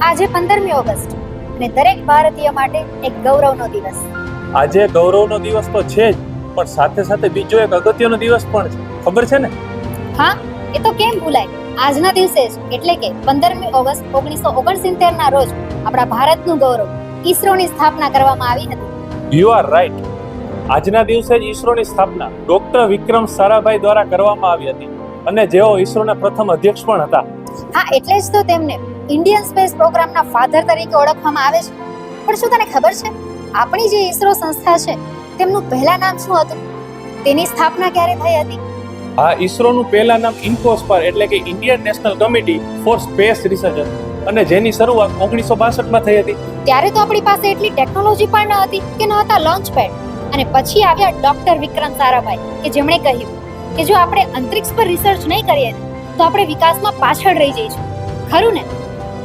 આજે 15મી ઓગસ્ટ અને દરેક ભારતીય માટે એક ગૌરવનો દિવસ. આજે ગૌરવનો દિવસ તો છે જ, પણ સાથે સાથે બીજો એક અગત્યનો દિવસ પણ છે. ખબર છે ને? હા, એ તો કેમ ભૂલાય. આજના દિવસે જ એટલે કે 15મી ઓગસ્ટ 1969 ના રોજ આપણા ભારતનું ગૌરવ ઈસરોની સ્થાપના કરવામાં આવી હતી. You are right. આજના દિવસે જ ઈસરોની સ્થાપના ડોક્ટર વિક્રમ સારાભાઈ દ્વારા કરવામાં આવી હતી અને જેઓ ઈસરોના પ્રથમ અધ્યક્ષ પણ હતા. હા, એટલે જ તો તેમને ઇન્ડિયન સ્પેસ પ્રોગ્રામના ફાધર તરીકે ઓળખવામાં આવે છે. પણ શું તને ખબર છે આપણી જે ઈસરો સંસ્થા છે તેમનું પહેલા નામ શું હતું? તેની સ્થાપના ક્યારે થઈ હતી? આ ઈસરોનું પહેલા નામ ઇન્કોસ્પાર એટલે કે Indian national committee for space research હતું અને જેની શરૂઆત 1962 માં થઈ હતી. ત્યારે તો આપણી પાસે એટલી ટેકનોલોજી પણ ન હતી કે ન હતા લોન્ચ પેડ. અને પછી આવ્યા ડોક્ટર વિક્રમ સારાભાઈ કે જેમણે કહ્યું કે જો આપણે અંતરિક્ષ પર રિસર્ચ નહીં કરીએ તો આપણે વિકાસમાં પાછળ રહી જઈશું. ખરું ને?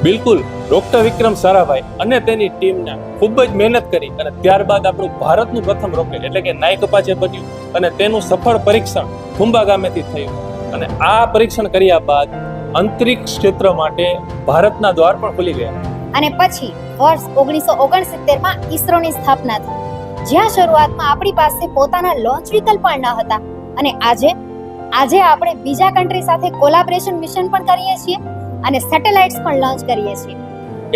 બિલકુલ. ડોક્ટર વિક્રમ સારાભાઈ અને તેની ટીમને ખૂબ જ મહેનત કરી અને ત્યારબાદ આપણું ભારતનું પ્રથમ રોકેટ એટલે કે નાઇક અપાચે બન્યું અને તેનું સફળ પરીક્ષણ ખુંબા ગામેથી થયું. અને આ પરીક્ષણ કર્યા બાદ અંતરિક્ષ ક્ષેત્ર માટે ભારતના દ્વાર પણ ખુલી ગયા. અને પછી વર્ષ 1969 માં ઈસરોની સ્થાપના થઈ, જ્યાં શરૂઆતમાં આપણી પાસે પોતાના લોન્ચ વ્હીકલ પણ ન હતા. અને આજે આપણે બીજા કન્ટ્રી સાથે કોલાબોરેશન મિશન પણ કરીએ છીએ અને સેટેલાઇટ્સ પણ લોન્ચ કરીએ છીએ.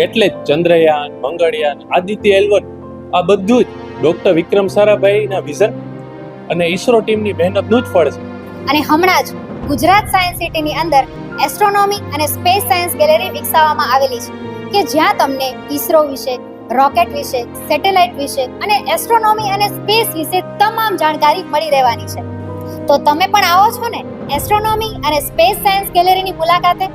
એટલે જ ચંદ્રયાન, મંગળયાન, આદિત્ય L1 આ બધું જ ડોક્ટર વિક્રમ સારાભાઈના વિઝન અને ઈસરો ટીમની મહેનતનું જ ફળ છે. અને હમણાં જ ગુજરાત સાયન્સ સિટીની અંદર એસ્ટ્રોનોમી અને સ્પેસ સાયન્સ ગેલેરી વિકસાવવામાં આવેલી છે કે જ્યાં તમને ઈસરો વિશે, રોકેટ વિશે, સેટેલાઇટ વિશે અને એસ્ટ્રોનોમી અને સ્પેસ વિશે તમામ જાણકારી મળી રહેવાની છે. તો તમે પણ આવો છો ને એસ્ટ્રોનોમી અને સ્પેસ સાયન્સ ગેલેરીની મુલાકાતે?